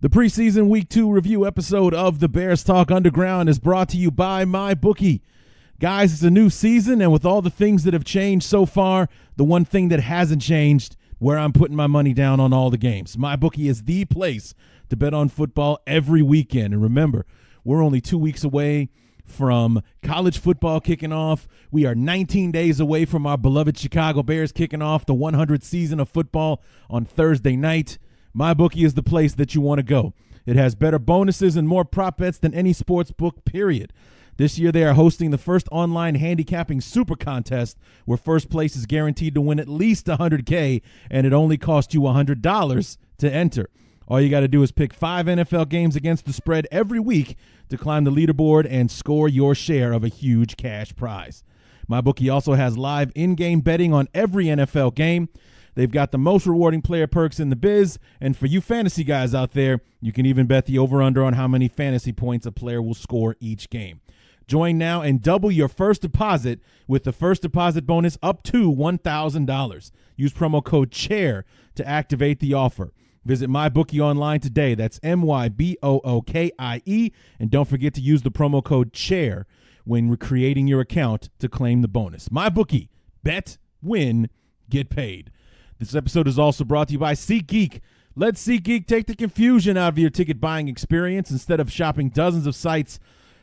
The preseason Week 2 review episode of the Bears Talk Underground is brought to you by MyBookie. Guys, it's a new season, and with all the things that have changed so far, the one thing that hasn't changed, where I'm putting my money down on all the games. MyBookie is the place to bet on football every weekend. And remember, we're only 2 weeks away from college football kicking off. We are 19 days away from our beloved Chicago Bears kicking off the 100th season of football on Thursday night. MyBookie is the place that you want to go. It has better bonuses and more prop bets than any sports book, period. This year they are hosting the first online handicapping super contest where first place is guaranteed to win at least $100K, and it only costs you $100 to enter. All you got to do is pick 5 NFL games against the spread every week to climb the leaderboard and score your share of a huge cash prize. MyBookie also has live in-game betting on every NFL game. They've got the most rewarding player perks in the biz, and for you fantasy guys out there, you can even bet the over-under on how many fantasy points a player will score each game. Join now and double your first deposit with the first deposit bonus up to $1,000. Use promo code CHAIR to activate the offer. Visit MyBookie online today. That's MyBookie, and don't forget to use the promo code CHAIR when creating your account to claim the bonus. MyBookie, bet, win, get paid. This episode is also brought to you by SeatGeek. Let SeatGeek take the confusion out of your ticket buying experience. Instead of shopping dozens of sites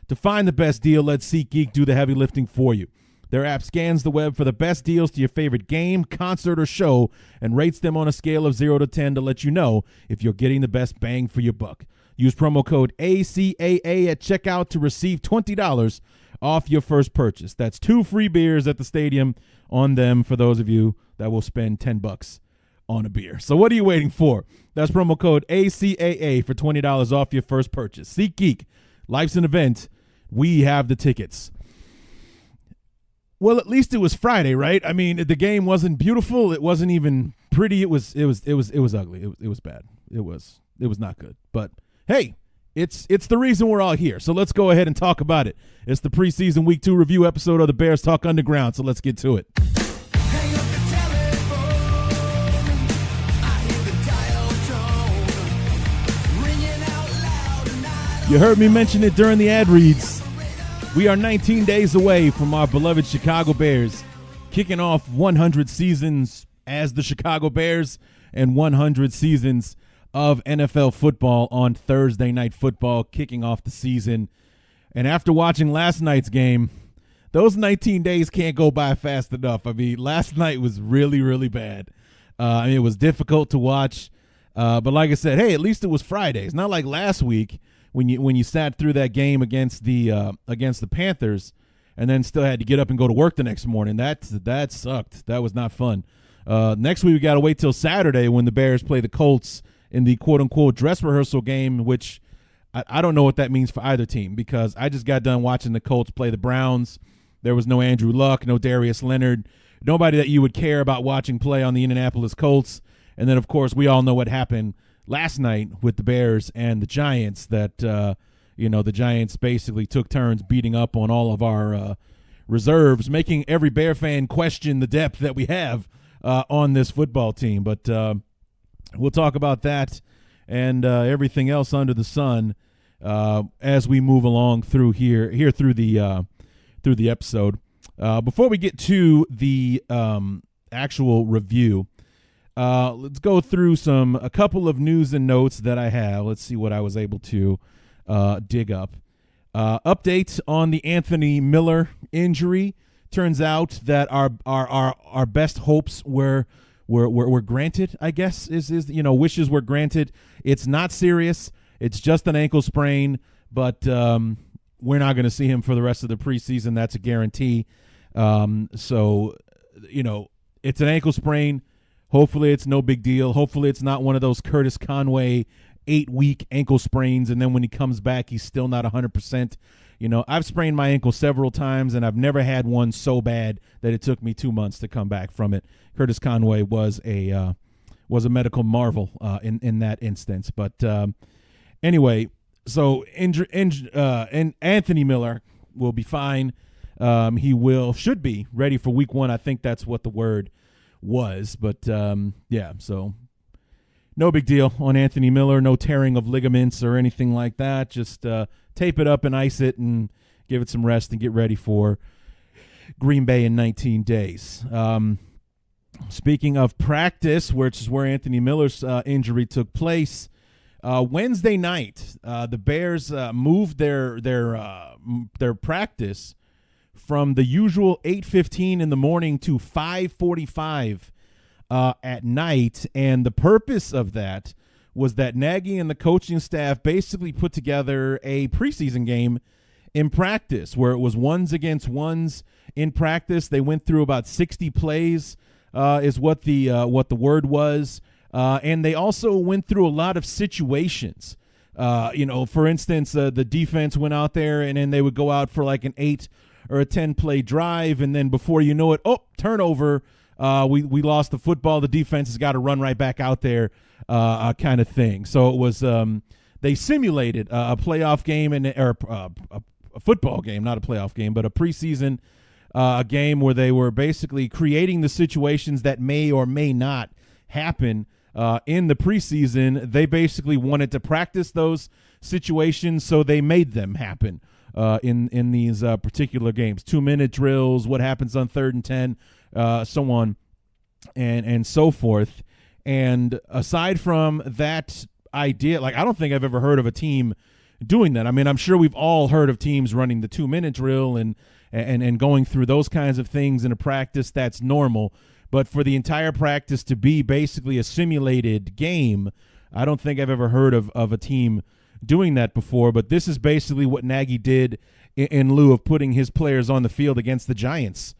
to find the best deal, let SeatGeek do the heavy lifting for you. Their app scans the web for the best deals to your favorite game, concert, or show and rates them on a scale of 0 to 10 to let you know if you're getting the best bang for your buck. Use promo code ACAA at checkout to receive $20 off your first purchase. That's 2 free beers at the stadium on them for those of you that will spend $10 on a beer. So what are you waiting for? That's promo code ACAA for $20 off your first purchase. SeatGeek, life's an event. We have the tickets. Well, at least it was Friday, right? I mean, the game wasn't beautiful. It wasn't even pretty. It was ugly. It was bad. It was not good. But hey, it's the reason we're all here. So let's go ahead and talk about it. It's the preseason Week 2 review episode of the Bears Talk Underground. So let's get to it. You heard me mention it during the ad reads. We are 19 days away from our beloved Chicago Bears kicking off 100 seasons as the Chicago Bears and 100 seasons of NFL football on Thursday Night Football, kicking off the season. And after watching last night's game, those 19 days can't go by fast enough. I mean, last night was really, really bad. It was difficult to watch. But like I said, hey, at least it was Friday. It's not like last week when you sat through that game against the Panthers and then still had to get up and go to work the next morning. That sucked. That was not fun. Next week we got to wait till Saturday when the Bears play the Colts in the quote-unquote dress rehearsal game, which I don't know what that means for either team because I just got done watching the Colts play the Browns. There was no Andrew Luck, no Darius Leonard, nobody that you would care about watching play on the Indianapolis Colts. And then, of course, we all know what happened last night with the Bears and the Giants that, the Giants basically took turns beating up on all of our reserves, making every Bear fan question the depth that we have on this football team. But we'll talk about that and everything else under the sun as we move along through through the episode. Before we get to the actual review, let's go through a couple of news and notes that I have. Let's see what I was able to dig up. Update on the Anthony Miller injury. Turns out that our best hopes were granted, I guess, wishes were granted. It's not serious. It's just an ankle sprain, but we're not going to see him for the rest of the preseason. That's a guarantee. So, it's an ankle sprain. Hopefully it's no big deal. Hopefully it's not one of those Curtis Conway 8-week ankle sprains, and then when he comes back, he's still not 100%. I've sprained my ankle several times, and I've never had one so bad that it took me 2 months to come back from it. Curtis Conway was a medical marvel in that instance. But anyway, so and Anthony Miller will be fine. He should be ready for week 1. I think that's what the word was. But so no big deal on Anthony Miller. No tearing of ligaments or anything like that. Just tape it up and ice it and give it some rest and get ready for Green Bay in 19 days. Speaking of practice, which is where Anthony Miller's injury took place, Wednesday night, the Bears moved their practice from the usual 8:15 in the morning to 5:45 at night, and the purpose of that was that Nagy and the coaching staff basically put together a preseason game in practice where it was ones against ones in practice. They went through about 60 plays, is what the word was, and they also went through a lot of situations. For instance, the defense went out there and then they would go out for like an 8 or a 10 play drive, and then before you know it, turnover. We lost the football. The defense has got to run right back out there, kind of thing. So it was they simulated a playoff game or a football game, not a playoff game, but a preseason game where they were basically creating the situations that may or may not happen in the preseason. They basically wanted to practice those situations, so they made them happen in these particular games. 2-minute drills, what happens on 3rd and 10. So on and so forth. And aside from that idea, like, I don't think I've ever heard of a team doing that. I mean, I'm sure we've all heard of teams running the 2-minute drill and going through those kinds of things in a practice. That's normal. But for the entire practice to be basically a simulated game, I don't think I've ever heard of a team doing that before. But this is basically what Nagy did in lieu of putting his players on the field against the Giants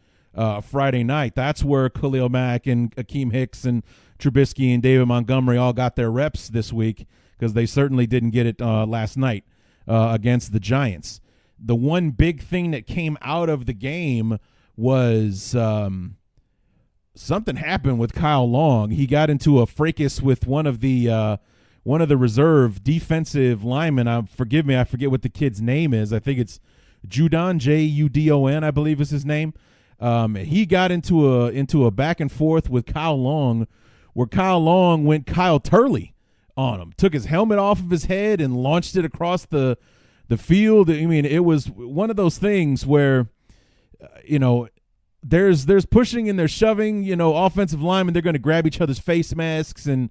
Friday night. That's where Khalil Mack and Akeem Hicks and Trubisky and David Montgomery all got their reps this week, because they certainly didn't get it last night against the Giants. The one big thing that came out of the game was something happened with Kyle Long. He got into a fracas with one of the reserve defensive linemen. Forgive me, I forget what the kid's name is. I think it's Judon, Judon, I believe is his name. He got into a back and forth with Kyle Long, where Kyle Long went Kyle Turley on him, took his helmet off of his head and launched it across the field. I mean, it was one of those things where, there's pushing and there's shoving. Offensive linemen, they're going to grab each other's face masks and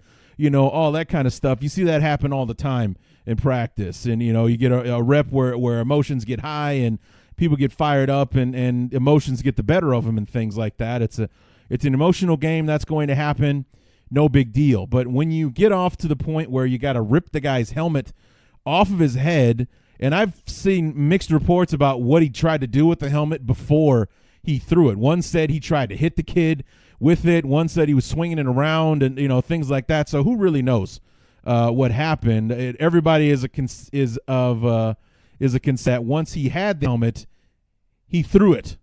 all that kind of stuff. You see that happen all the time in practice, and you get a rep where emotions get high and people get fired up and emotions get the better of them and things like that. It's an emotional game. That's going to happen. No big deal. But when you get off to the point where you got to rip the guy's helmet off of his head, and I've seen mixed reports about what he tried to do with the helmet before he threw it. One said he tried to hit the kid with it. One said he was swinging it around and things like that. So who really knows what happened? Everybody is a concern that once he had the helmet, he threw it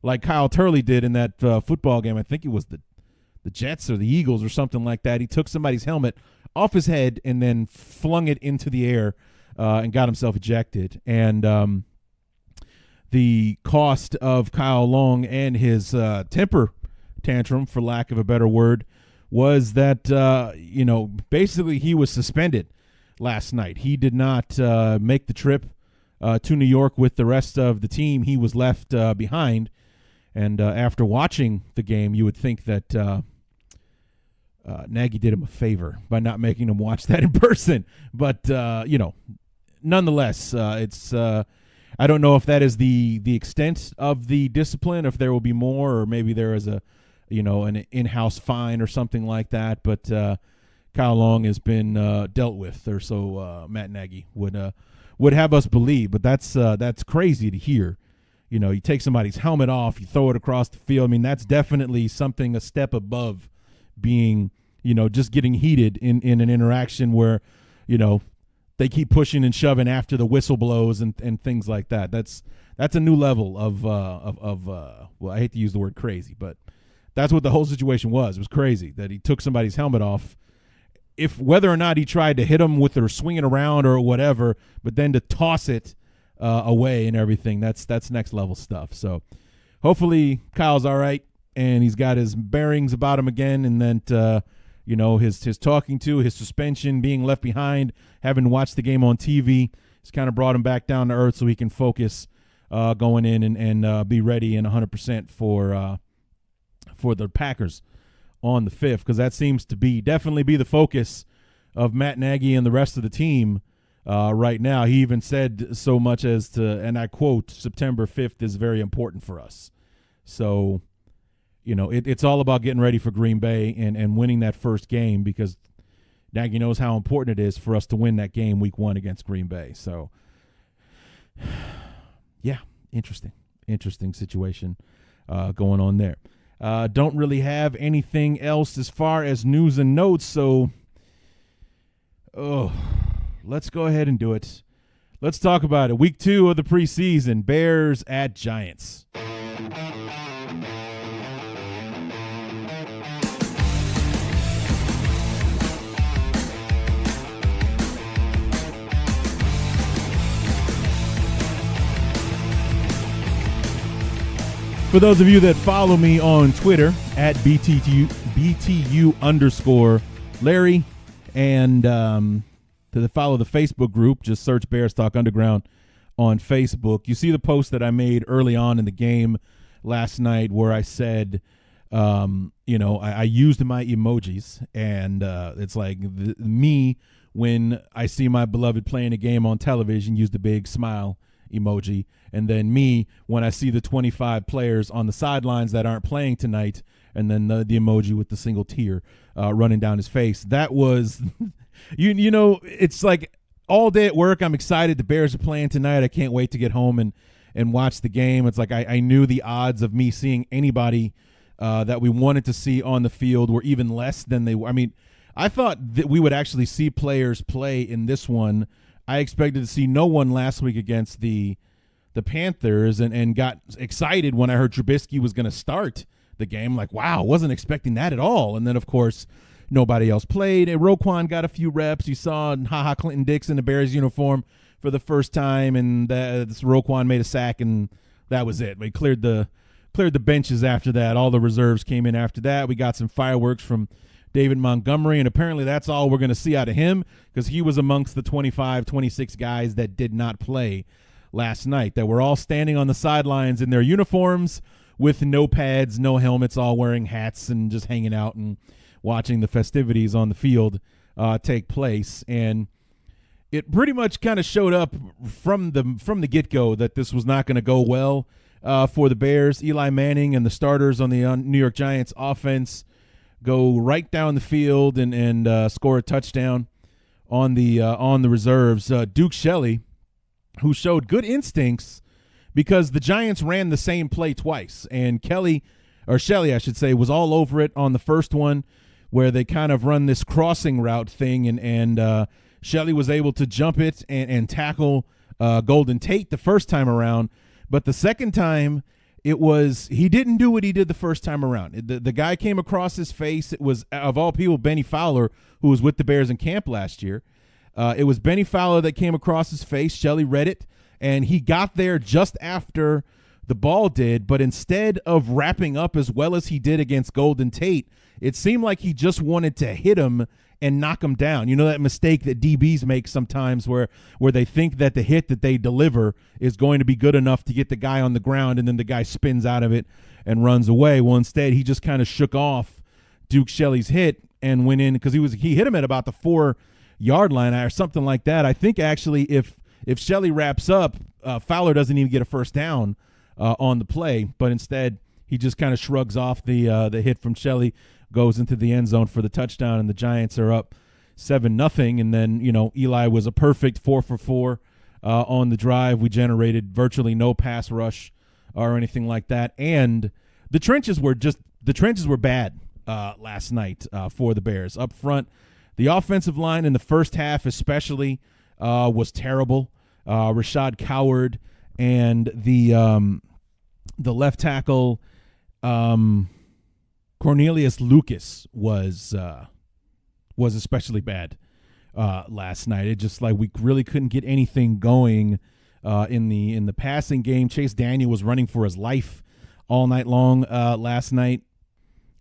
like Kyle Turley did in that football game. I think it was the Jets or the Eagles or something like that. He took somebody's helmet off his head and then flung it into the air and got himself ejected. And the cost of Kyle Long and his temper tantrum, for lack of a better word, was that, basically he was suspended last night. He did not make the trip to New York with the rest of the team. He was left behind. And after watching the game, you would think that Nagy did him a favor by not making him watch that in person. But, nonetheless, it's I don't know if that is the extent of the discipline, if there will be more, or maybe there is an in-house fine or something like that. But Kyle Long has been dealt with, or so Matt Nagy would have us believe. But that's crazy to hear. You take somebody's helmet off, you throw it across the field. I mean, that's definitely something a step above being, just getting heated in an interaction where, they keep pushing and shoving after the whistle blows and things like that. That's a new level of well, I hate to use the word crazy, but that's what the whole situation was. It was crazy that he took somebody's helmet off, whether or not he tried to hit him with it or swing it around or whatever, but then to toss it away and everything. That's next level stuff. So hopefully Kyle's all right and he's got his bearings about him again, and then his talking to, his suspension, being left behind, having watched the game on TV, it's kind of brought him back down to earth so he can focus going in and be ready and 100% for the Packers on the 5th, because that seems to definitely be the focus of Matt Nagy and the rest of the team right now. He even said so much as to, and I quote, September 5th is very important for us. So, it's all about getting ready for Green Bay and winning that first game, because Nagy knows how important it is for us to win that game week 1 against Green Bay. So, yeah, interesting situation going on there. Don't really have anything else as far as news and notes, so let's go ahead and do it. Let's talk about it. Week 2 of the preseason, Bears at Giants. For those of you that follow me on Twitter at BTU_Larry, and to follow the Facebook group, just search Bears Talk Underground on Facebook. You see the post that I made early on in the game last night where I said, I used my emojis, and it's like me when I see my beloved playing a game on television, use the big smile emoji, and then me when I see the 25 players on the sidelines that aren't playing tonight, and then the emoji with the single tear running down his face. That was, it's like all day at work, I'm excited the Bears are playing tonight. I can't wait to get home and watch the game. It's like I knew the odds of me seeing anybody that we wanted to see on the field were even less than they were. I mean, I thought that we would actually see players play in this one. I expected to see no one last week against the Panthers, and got excited when I heard Trubisky was going to start the game. Like, wow, wasn't expecting that at all. And then, of course, nobody else played. And Roquan got a few reps. You saw HaHa Clinton-Dix in the Bears uniform for the first time, and Roquan made a sack, and that was it. We cleared the benches after that. All the reserves came in after that. We got some fireworks from David Montgomery, and apparently that's all we're going to see out of him, because he was amongst the 25, 26 guys that did not play last night, that were all standing on the sidelines in their uniforms with no pads, no helmets, all wearing hats and just hanging out and watching the festivities on the field take place. And it pretty much kind of showed up from the get-go that this was not going to go well for the Bears. Eli Manning and the starters on the New York Giants offense go right down the field and score a touchdown on the reserves. Duke Shelley, who showed good instincts, because the Giants ran the same play twice, and Shelley, I should say, was all over it on the first one, where they kind of run this crossing route thing, and Shelley was able to jump it and tackle Golden Tate the first time around, but the second time he didn't do what he did the first time around. The guy came across his face. It was, of all people, Benny Fowler, who was with the Bears in camp last year. It was Benny Fowler that came across his face. Shelley read it, and he got there just after the ball did, but instead of wrapping up as well as he did against Golden Tate, it seemed like he just wanted to hit him and knock him down. You know that mistake that DBs make sometimes where they think that the hit that they deliver is going to be good enough to get the guy on the ground, and then the guy spins out of it and runs away. Well, instead, he just kind of shook off Duke Shelley's hit and went in, because he hit him at about the 4-yard line or something like that. I think actually if Shelley wraps up, Fowler doesn't even get a first down on the play, but instead he just kind of shrugs off the hit from Shelley, goes into the end zone for the touchdown, and the Giants are up 7-0. And then, Eli was a perfect 4 for 4 on the drive. We generated virtually no pass rush or anything like that, and the trenches were bad last night for the Bears up front. The offensive line in the first half especially was terrible. Rashad Coward and the left tackle Cornelius Lucas was especially bad last night. It just like we really couldn't get anything going in the passing game. Chase Daniel was running for his life all night long last night.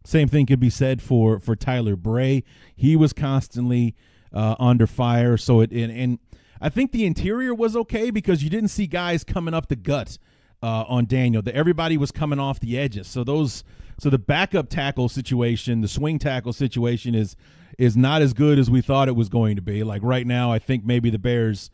Same thing could be said for Tyler Bray. He was constantly under fire. So and I think the interior was okay because you didn't see guys coming up the gut on Daniel. Everybody was coming off the edges. So the backup tackle situation, the swing tackle situation is not as good as we thought it was going to be. Like right now, I think maybe the Bears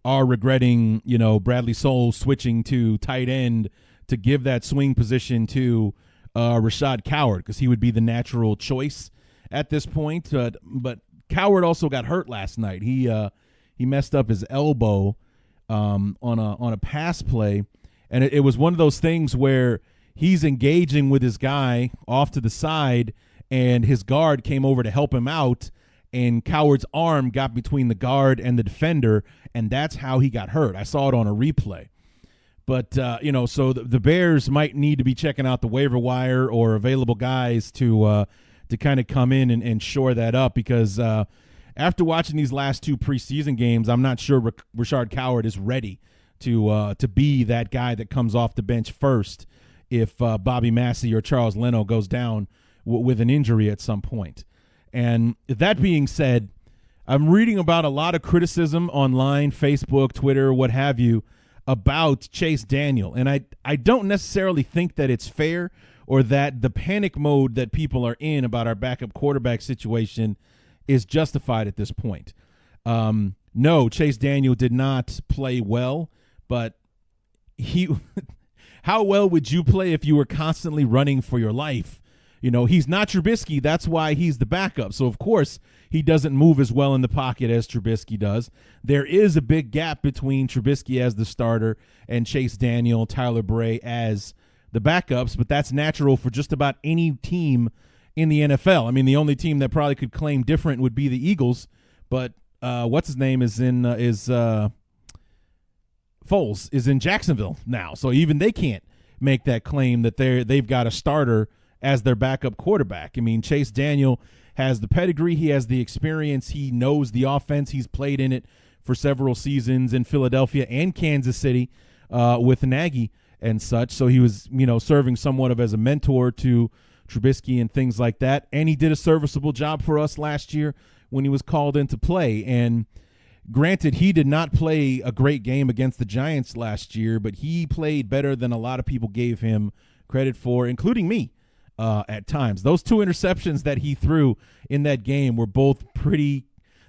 are regretting, Bradley Soul switching to tight end to give that swing position to Rashad Coward because he would be the natural choice at this point. But Coward also got hurt last night. He messed up his elbow on a pass play, and it was one of those things where he's engaging with his guy off to the side, and his guard came over to help him out, and Coward's arm got between the guard and the defender, and that's how he got hurt. I saw it on a replay. But, so the Bears might need to be checking out the waiver wire or available guys to kind of come in and shore that up because after watching these last two preseason games, I'm not sure Rashad Coward is ready to be that guy that comes off the bench first if Bobby Massey or Charles Leno goes down with an injury at some point. And that being said, I'm reading about a lot of criticism online, Facebook, Twitter, what have you, about Chase Daniel. And I don't necessarily think that it's fair or that the panic mode that people are in about our backup quarterback situation is justified at this point. No, Chase Daniel did not play well, but how well would you play if you were constantly running for your life? He's not Trubisky. That's why he's the backup. So, of course, he doesn't move as well in the pocket as Trubisky does. There is a big gap between Trubisky as the starter and Chase Daniel, Tyler Bray as the backups, but that's natural for just about any team in the NFL. I mean, the only team that probably could claim different would be the Eagles, but what's his name is Foles is in Jacksonville now. So even they can't make that claim that they've got a starter as their backup quarterback. I mean, Chase Daniel has the pedigree. He has the experience. He knows the offense. He's played in it for several seasons in Philadelphia and Kansas City with Nagy and such. So he was, serving somewhat of as a mentor to Trubisky and things like that. And he did a serviceable job for us last year when he was called into play. And granted, he did not play a great game against the Giants last year, but he played better than a lot of people gave him credit for, including me. At times, those two interceptions that he threw in that game were both pretty.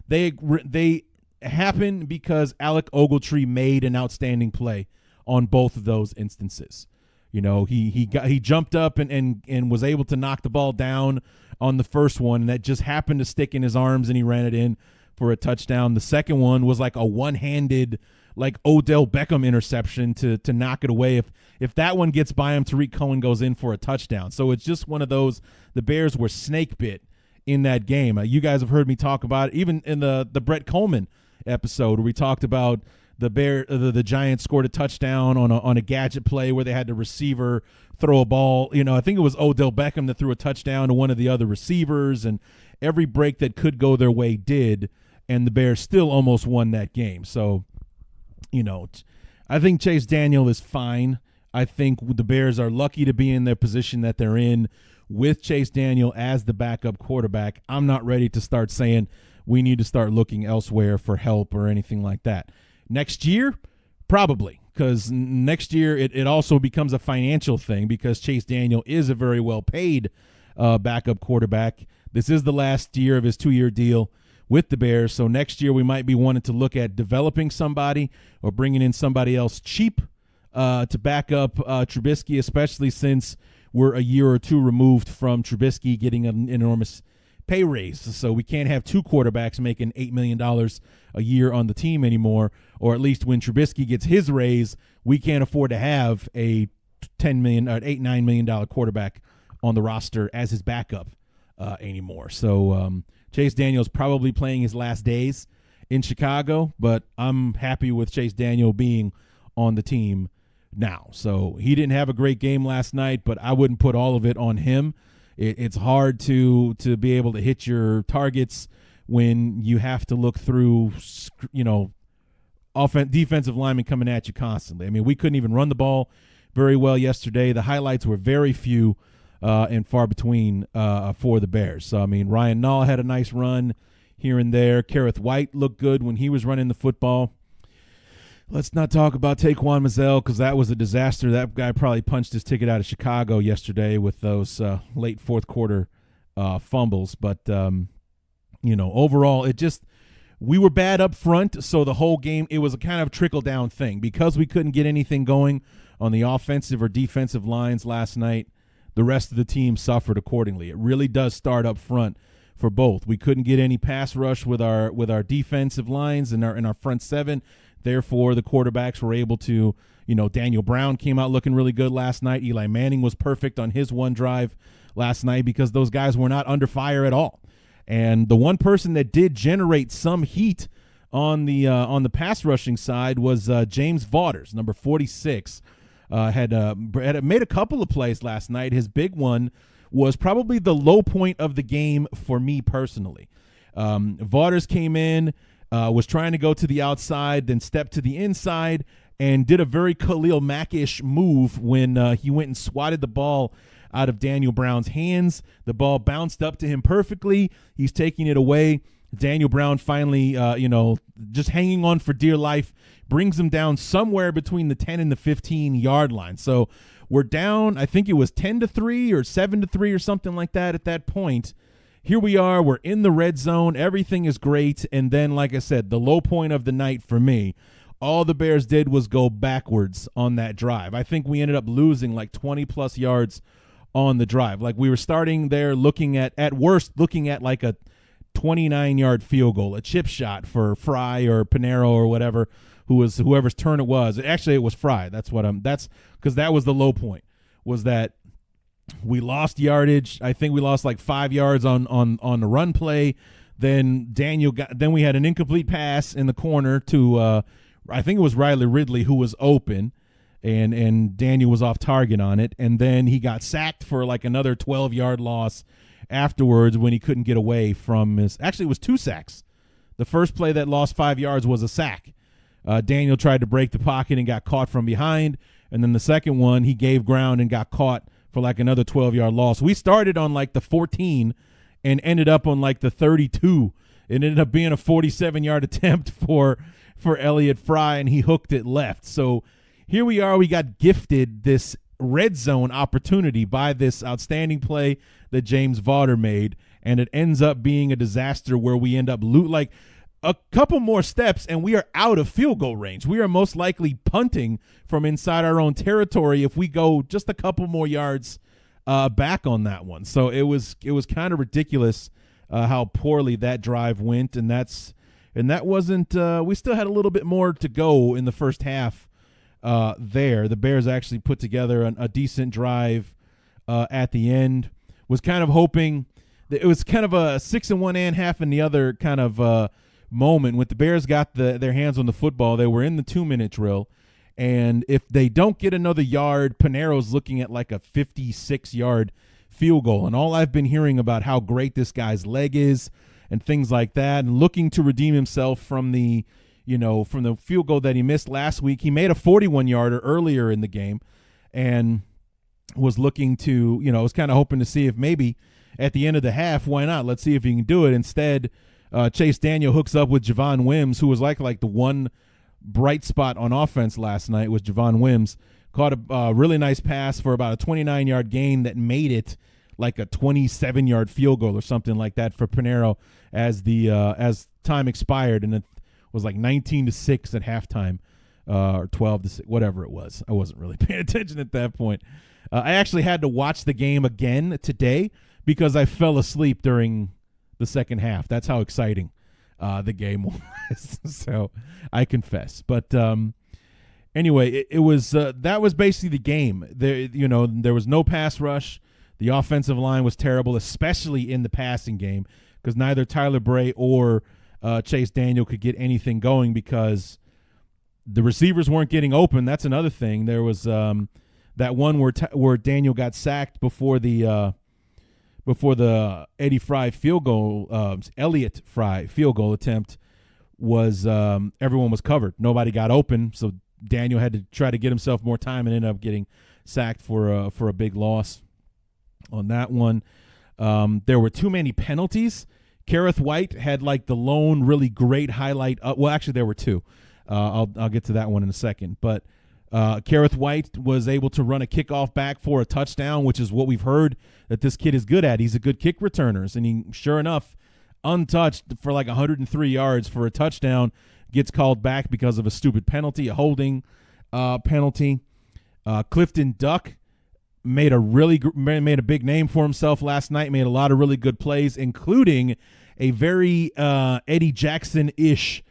They happened because Alec Ogletree made an outstanding play on both of those instances. He jumped up and was able to knock the ball down on the first one, and that just happened to stick in his arms, and he ran it in for a touchdown. The second one was like a one-handed, like Odell Beckham interception to knock it away. If that one gets by him, Tariq Cohen goes in for a touchdown. So it's just one of those. The Bears were snake bit in that game. You guys have heard me talk about it, even in the Brett Coleman episode where we talked about the Giants scored a touchdown on a gadget play where they had the receiver throw a ball. I think it was Odell Beckham that threw a touchdown to one of the other receivers, and every break that could go their way did, and the Bears still almost won that game. So, I think Chase Daniel is fine. I think the Bears are lucky to be in their position that they're in with Chase Daniel as the backup quarterback. I'm not ready to start saying we need to start looking elsewhere for help or anything like that. Next year, probably, because next year it also becomes a financial thing because Chase Daniel is a very well-paid backup quarterback. This is the last year of his 2-year deal with the Bears, so next year we might be wanting to look at developing somebody or bringing in somebody else cheap to back up Trubisky, especially since we're a year or two removed from Trubisky getting an enormous pay raise. So we can't have two quarterbacks making $8 million a year on the team anymore, or at least when Trubisky gets his raise, we can't afford to have a $10 million or $8-9 million quarterback on the roster as his backup anymore. So Chase Daniel's probably playing his last days in Chicago, but I'm happy with Chase Daniel being on the team now. So he didn't have a great game last night, but I wouldn't put all of it on him. It's hard to be able to hit your targets when you have to look through, defensive linemen coming at you constantly. I mean, we couldn't even run the ball very well yesterday. The highlights were very few and far between for the Bears. So, I mean, Ryan Nall had a nice run here and there. Kareth White looked good when he was running the football. Let's not talk about Taquan Mizzell because that was a disaster. That guy probably punched his ticket out of Chicago yesterday with those late fourth quarter fumbles. But, overall, we were bad up front, so the whole game, it was a kind of trickle-down thing. Because we couldn't get anything going on the offensive or defensive lines last night, the rest of the team suffered accordingly. It really does start up front for both. We couldn't get any pass rush with our defensive lines and our front seven. Therefore, the quarterbacks were able to, Daniel Brown came out looking really good last night. Eli Manning was perfect on his one drive last night because those guys were not under fire at all. And the one person that did generate some heat on the pass rushing side was James Vaughters, number 46. Had made a couple of plays last night. His big one was probably the low point of the game for me personally. Vaughters came in, was trying to go to the outside, then stepped to the inside, and did a very Khalil Mack-ish move when he went and swatted the ball out of Daniel Brown's hands. The ball bounced up to him perfectly. He's taking it away. Daniel Brown finally, just hanging on for dear life, brings him down somewhere between the 10 and the 15-yard line. So we're down, I think it was 10-3 or 7-3 or something like that at that point. Here we are. We're in the red zone. Everything is great. And then, like I said, the low point of the night for me, all the Bears did was go backwards on that drive. I think we ended up losing like 20-plus yards on the drive. Like we were starting there looking at worst, looking at like a 29-yard field goal, a chip shot for Fry or Pinero or whatever, whoever's turn it was. Actually, it was Fry. That's because that was the low point, was that we lost yardage. I think we lost like 5 yards on the run play. Then then we had an incomplete pass in the corner to I think it was Riley Ridley who was open, and Daniel was off target on it. And then he got sacked for like another 12-yard loss afterwards when he couldn't get away from his – actually, it was 2 sacks. The first play that lost 5 yards was a sack. Daniel tried to break the pocket and got caught from behind. And then the second one, he gave ground and got caught for like another 12-yard loss. We started on like the 14 and ended up on like the 32. It ended up being a 47-yard attempt for Elliott Fry, and he hooked it left. So here we are. We got gifted this red zone opportunity by this outstanding play that James Vaughters made, and it ends up being a disaster where we end up like a couple more steps and we are out of field goal range. We are most likely punting from inside our own territory if we go just a couple more yards back on that one. So it was kind of ridiculous how poorly that drive went, and that wasn't we still had a little bit more to go in the first half there. The Bears actually put together a decent drive at the end. Was kind of hoping that it was kind of a 6 in one and half in the other kind of moment. When the Bears got their hands on the football, they were in the 2-minute drill, and if they don't get another yard, Pinero's looking at like a 56-yard field goal. And all I've been hearing about how great this guy's leg is and things like that, and looking to redeem himself from the field goal that he missed last week. He made a 41-yarder earlier in the game and was looking to, was kind of hoping to see if maybe at the end of the half, why not? Let's see if he can do it. Instead, Chase Daniel hooks up with Javon Wims, who was like the one bright spot on offense last night was Javon Wims. Caught a really nice pass for about a 29-yard gain that made it like a 27-yard field goal or something like that for Pinero as time expired, and it was like 19-6 at halftime, or 12-6, whatever it was. I wasn't really paying attention at that point. I actually had to watch the game again today because I fell asleep during the second half. That's how exciting the game was. So I confess. But anyway, it was that was basically the game. There was no pass rush. The offensive line was terrible, especially in the passing game, because neither Tyler Bray or Chase Daniel could get anything going because the receivers weren't getting open. That's another thing. There was that one where Daniel got sacked before the Elliott Fry field goal attempt was everyone was covered. Nobody got open, so Daniel had to try to get himself more time and ended up getting sacked for a big loss. on that one. There were too many penalties. Kareth White had like the lone really great highlight. Well, actually, there were two. I'll get to that one in a second. But Kareth White was able to run a kickoff back for a touchdown, which is what we've heard that this kid is good at. He's a good kick returner. And he, sure enough, untouched for like 103 yards for a touchdown, gets called back because of a stupid penalty, a holding penalty. Clifton Duck made a big name for himself last night, made a lot of really good plays, including a very Eddie Jackson-ish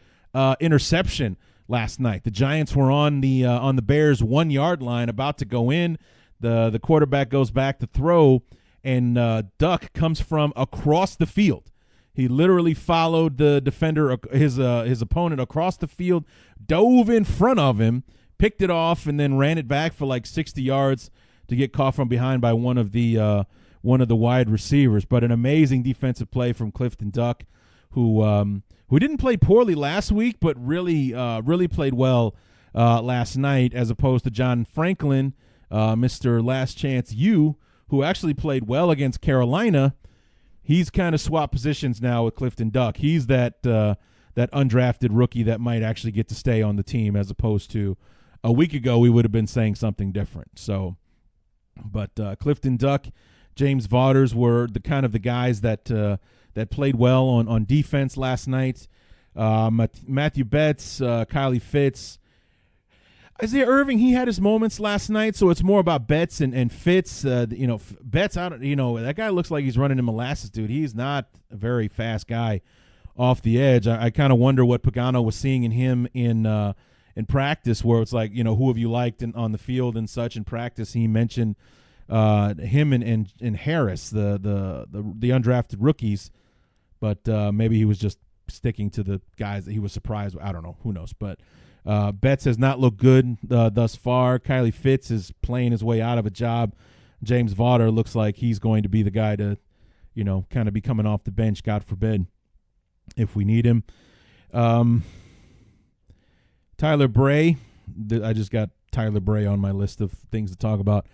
interception last night. The Giants were on the Bears' 1 yard line, about to go in. The quarterback goes back to throw, and Duck comes from across the field. He literally followed the defender, his opponent, across the field, dove in front of him, picked it off, and then ran it back for like 60 yards to get caught from behind by one of the wide receivers. But an amazing defensive play from Clifton Duck, who didn't play poorly last week, but really played well last night, as opposed to John Franklin, Mr. Last Chance U, who actually played well against Carolina. He's kind of swapped positions now with Clifton Duck. He's that undrafted rookie that might actually get to stay on the team, as opposed to a week ago we would have been saying something different. So, but Clifton Duck, James Vaughters were the kind of the guys that played well on defense last night. Matthew Betts, Kylie Fitz, Isaiah Irving, he had his moments last night, so it's more about Betts and Fitz. Betts, that guy looks like he's running in molasses, dude. He's not a very fast guy off the edge. I kind of wonder what Pagano was seeing in him in practice, where it's like, who have you liked on the field and such in practice. He mentioned him and Harris, the undrafted rookies, but maybe he was just sticking to the guys that he was surprised with. I don't know. Who knows? But Betts has not looked good thus far. Kylie Fitz is playing his way out of a job. James Vaughter looks like he's going to be the guy to, kind of be coming off the bench, God forbid, if we need him. Tyler Bray, I just got Tyler Bray on my list of things to talk about.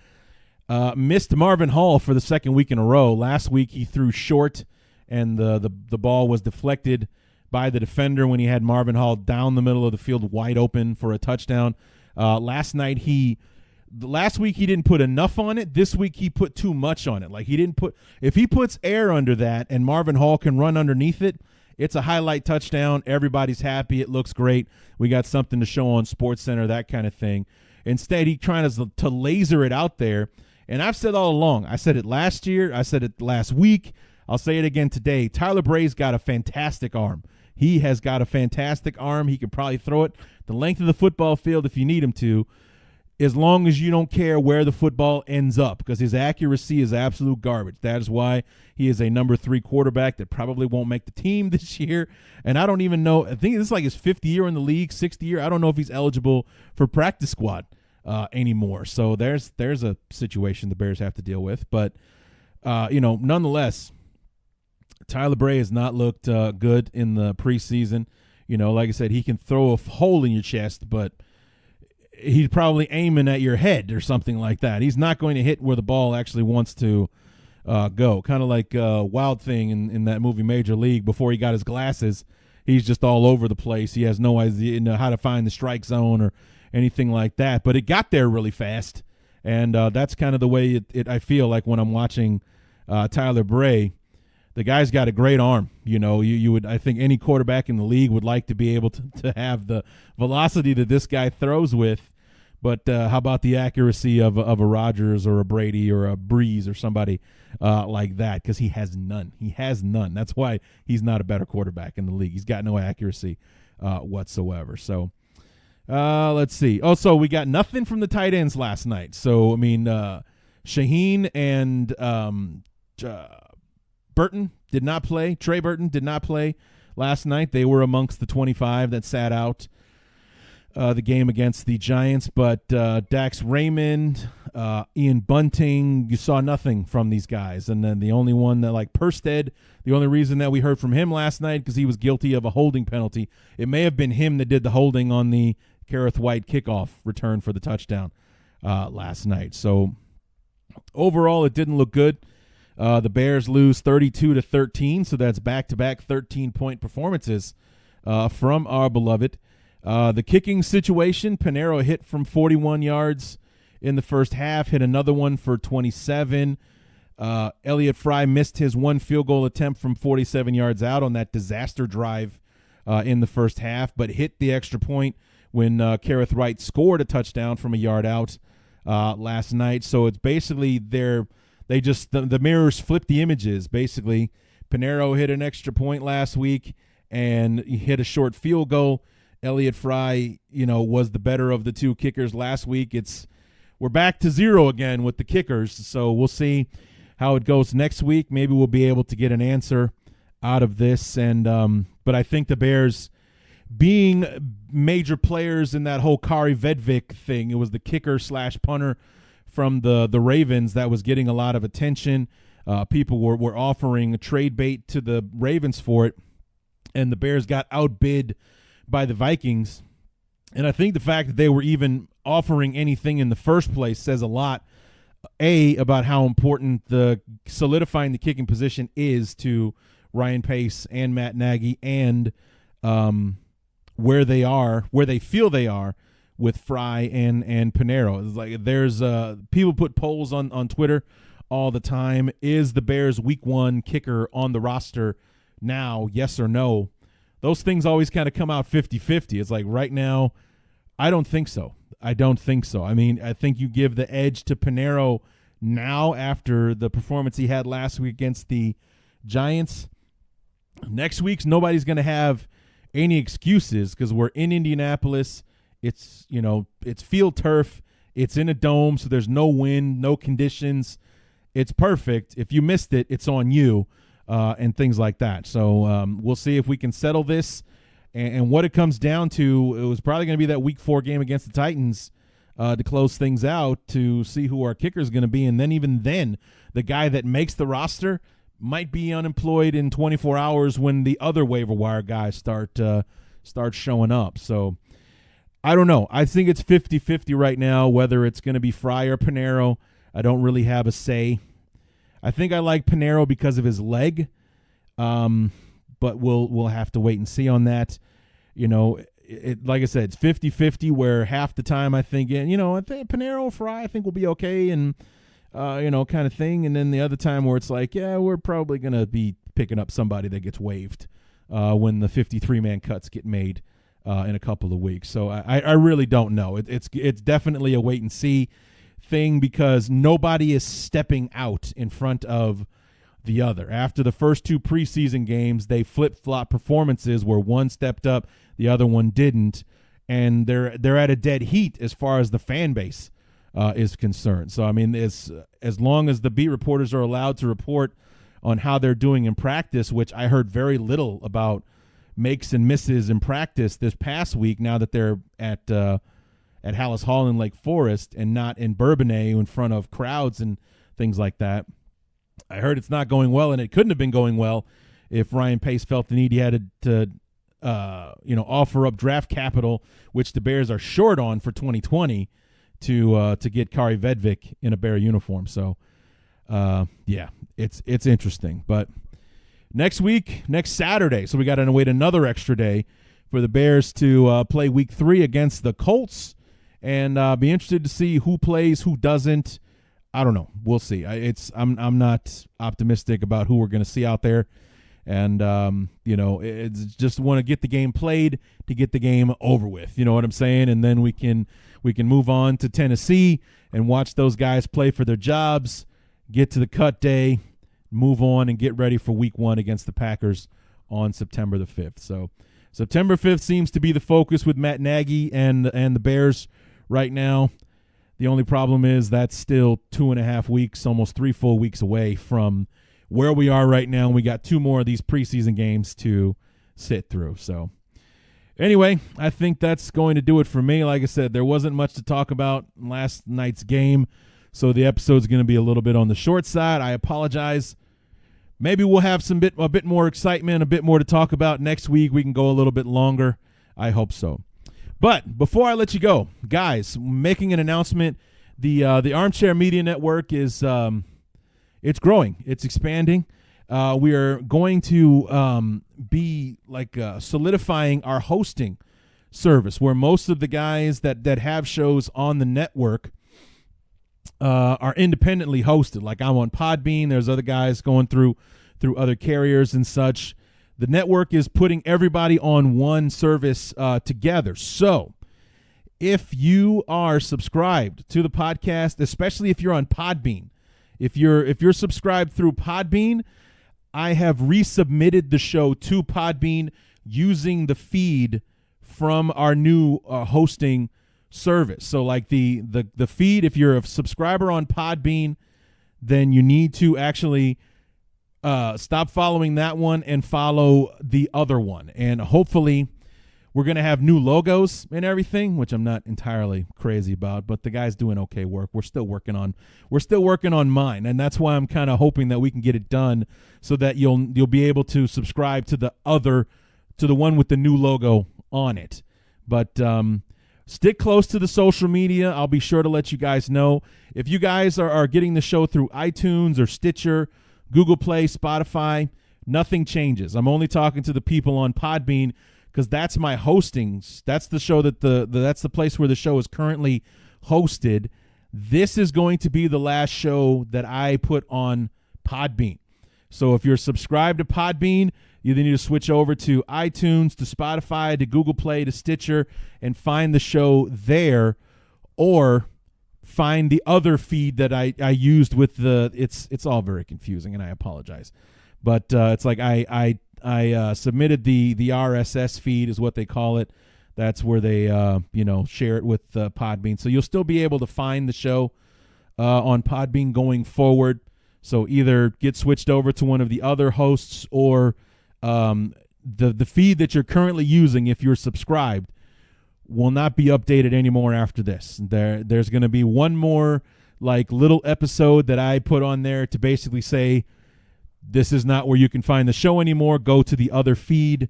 Missed Marvin Hall for the second week in a row. Last week he threw short, and the ball was deflected by the defender when he had Marvin Hall down the middle of the field wide open for a touchdown. Last week he didn't put enough on it. This week he put too much on it. Like, if he puts air under that and Marvin Hall can run underneath it, it's a highlight touchdown. Everybody's happy. It looks great. We got something to show on SportsCenter, that kind of thing. Instead, he trying to laser it out there. And I've said all along, I said it last year, I said it last week, I'll say it again today, Tyler Bray's got a fantastic arm. He has got a fantastic arm. He can probably throw it the length of the football field if you need him to, as long as you don't care where the football ends up, because his accuracy is absolute garbage. That is why he is a number 3 quarterback that probably won't make the team this year. And I don't even know, I think this is like his 5th year in the league, 6th year. I don't know if he's eligible for practice squad anymore. So there's a situation the Bears have to deal with. But, nonetheless, Tyler Bray has not looked good in the preseason. Like I said, he can throw a hole in your chest, but he's probably aiming at your head or something like that. He's not going to hit where the ball actually wants to go. Kind of like Wild Thing in that movie Major League. Before he got his glasses, he's just all over the place. He has no idea how to find the strike zone or anything like that. But it got there really fast, and that's kind of the way I feel like when I'm watching Tyler Bray. The guy's got a great arm. You would, I think any quarterback in the league would like to be able to have the velocity that this guy throws with. But how about the accuracy of a Rodgers or a Brady or a Breeze or somebody like that? Because he has none. He has none. That's why he's not a better quarterback in the league. He's got no accuracy whatsoever. So let's see. Also, we got nothing from the tight ends last night. So, Shaheen and Burton did not play. Trey Burton did not play last night. They were amongst the 25 that sat out the game against the Giants. But Dax Raymond, Ian Bunting, you saw nothing from these guys. And then the only one that, like Perstead, the only reason that we heard from him last night because he was guilty of a holding penalty. It may have been him that did the holding on the Kareth White kickoff return for the touchdown last night. So overall, it didn't look good. The Bears lose 32-13, so that's back-to-back 13-point performances from our beloved. The kicking situation, Pineiro hit from 41 yards in the first half, hit another one for 27. Elliott Fry missed his one field goal attempt from 47 yards out on that disaster drive in the first half, but hit the extra point when Kerrith Wright scored a touchdown from a yard out last night. So it's basically the mirrors flipped the images. Basically, Pineiro hit an extra point last week and he hit a short field goal. Elliott Fry, was the better of the two kickers last week. We're back to zero again with the kickers, so we'll see how it goes next week. Maybe we'll be able to get an answer out of this. But I think the Bears, being major players in that whole Kari Vedvik thing, it was the kicker/punter from the Ravens that was getting a lot of attention. People were offering a trade bait to the Ravens for it, and the Bears got outbid by the Vikings. And I think the fact that they were even offering anything in the first place says a lot, about how important the solidifying the kicking position is to Ryan Pace and Matt Nagy, and where they feel they are with Fry and Pineiro. It's like there's people put polls on Twitter all the time. Is the Bears week 1 kicker on the roster now, yes or no? Those things always kind of come out 50-50. It's like right now, I don't think so. I mean, I think you give the edge to Pineiro now after the performance he had last week against the Giants. Next week's nobody's going to have any excuses because we're in Indianapolis. It's field turf. It's in a dome, so there's no wind, no conditions. It's perfect. If you missed it, it's on you. And things like that. So we'll see if we can settle this. And what it comes down to, it was probably going to be that week 4 game against the Titans to close things out to see who our kicker is going to be. And then even then, the guy that makes the roster might be unemployed in 24 hours when the other waiver wire guys start showing up. So I don't know. I think it's 50-50 right now, whether it's going to be Fry or Pineiro. I don't really have a say. I think I like Pineiro because of his leg, but we'll have to wait and see on that. Like I said, it's 50-50 where half the time I think, I think Pineiro, Fry, I think will be okay and, kind of thing. And then the other time where it's like, yeah, we're probably going to be picking up somebody that gets waived when the 53-man cuts get made in a couple of weeks. So I really don't know. It's definitely a wait and see thing because nobody is stepping out in front of the other. After the first 2 preseason games, they flip-flop performances where one stepped up, the other one didn't, and they're at a dead heat as far as the fan base is concerned. So I mean, as long as the beat reporters are allowed to report on how they're doing in practice, which I heard very little about makes and misses in practice this past week. Now that they're at Hallis Hall in Lake Forest and not in Bourbonnais in front of crowds and things like that. I heard it's not going well, and it couldn't have been going well if Ryan Pace felt the need he had to offer up draft capital, which the Bears are short on for 2020, to get Kari Vedvik in a Bear uniform. So, it's interesting. But next Saturday, so we got to wait another extra day for the Bears to play Week 3 against the Colts. And be interested to see who plays, who doesn't. I don't know. We'll see. I'm not optimistic about who we're going to see out there, and it's just want to get the game played to get the game over with. You know what I'm saying? And then we can move on to Tennessee and watch those guys play for their jobs, get to the cut day, move on, and get ready for Week 1 against the Packers on September the 5th. So September 5th seems to be the focus with Matt Nagy and the Bears right now. The only problem is that's still 2.5 weeks, almost 3 full weeks away from where we are right now. And we got 2 more of these preseason games to sit through. So anyway, I think that's going to do it for me. Like I said, there wasn't much to talk about in last night's game, so the episode's going to be a little bit on the short side. I apologize. Maybe we'll have a bit more excitement, a bit more to talk about next week. We can go a little bit longer. I hope so. But before I let you go, guys, making an announcement. The Armchair Media Network is it's growing. It's expanding. We are going to be like solidifying our hosting service, where most of the guys that have shows on the network are independently hosted. Like I'm on Podbean. There's other guys going through other carriers and such. The network is putting everybody on one service together. So if you are subscribed to the podcast, especially if you're on Podbean, if you're subscribed through Podbean, I have resubmitted the show to Podbean using the feed from our new hosting service. So like the feed, if you're a subscriber on Podbean, then you need to actually stop following that one and follow the other one. And hopefully we're going to have new logos and everything, which I'm not entirely crazy about, but the guy's doing okay work. We're still working on mine, and that's why I'm kind of hoping that we can get it done so that you'll be able to subscribe to the one with the new logo on it. But stick close to the social media. I'll be sure to let you guys know. If you guys are getting the show through iTunes or Stitcher, Google Play, Spotify, nothing changes. I'm only talking to the people on Podbean because that's my hostings. That's the show that's the place where the show is currently hosted. This is going to be the last show that I put on Podbean. So if you're subscribed to Podbean, you either need to switch over to iTunes, to Spotify, to Google Play, to Stitcher, and find the show there, or find the other feed that I used with the. It's all very confusing, and I apologize, but it's like I submitted the RSS feed is what they call it. That's where they share it with Podbean. So you'll still be able to find the show on Podbean going forward. So either get switched over to one of the other hosts, or the feed that you're currently using, if you're subscribed, will not be updated anymore after this. There's going to be one more like little episode that I put on there to basically say, this is not where you can find the show anymore. Go to the other feed,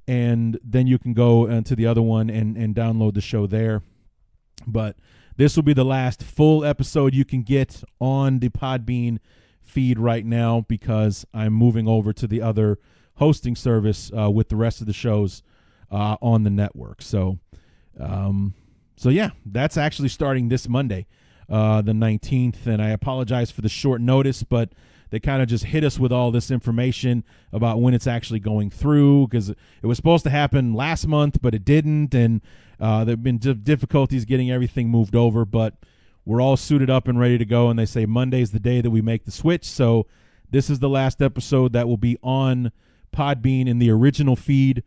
and then you can go to the other one and download the show there. But this will be the last full episode you can get on the Podbean feed right now, because I'm moving over to the other hosting service with the rest of the shows on the network. So yeah, that's actually starting this Monday, the 19th. And I apologize for the short notice, but they kind of just hit us with all this information about when it's actually going through, because it was supposed to happen last month, but it didn't. And there have been difficulties getting everything moved over, but we're all suited up and ready to go. And they say Monday's the day that we make the switch. So this is the last episode that will be on Podbean in the original feed.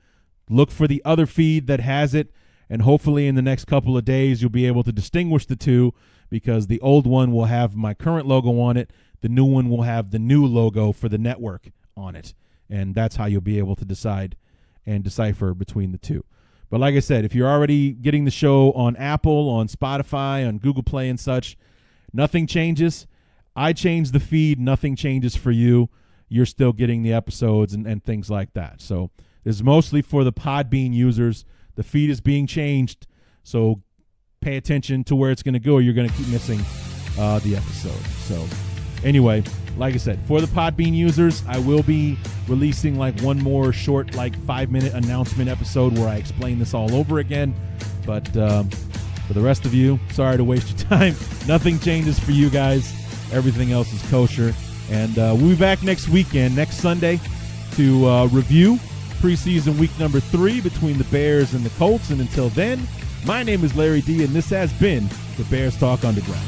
Look for the other feed that has it, and hopefully in the next couple of days you'll be able to distinguish the two, because the old one will have my current logo on it. The new one will have the new logo for the network on it, and that's how you'll be able to decide and decipher between the two. But like I said, if you're already getting the show on Apple, on Spotify, on Google Play and such, nothing changes. I changed the feed. Nothing changes for you. You're still getting the episodes and things like that. So this is mostly for the Podbean users. The feed is being changed, so pay attention to where it's going to go, or you're going to keep missing the episode. So anyway, like I said, for the Podbean users, I will be releasing like one more short, like 5-minute announcement episode where I explain this all over again. But for the rest of you, sorry to waste your time. Nothing changes for you guys. Everything else is kosher. And we'll be back next weekend, next Sunday, to review preseason week number 3 between the Bears and the Colts. And until then, my name is Larry D, and this has been the Bears Talk Underground.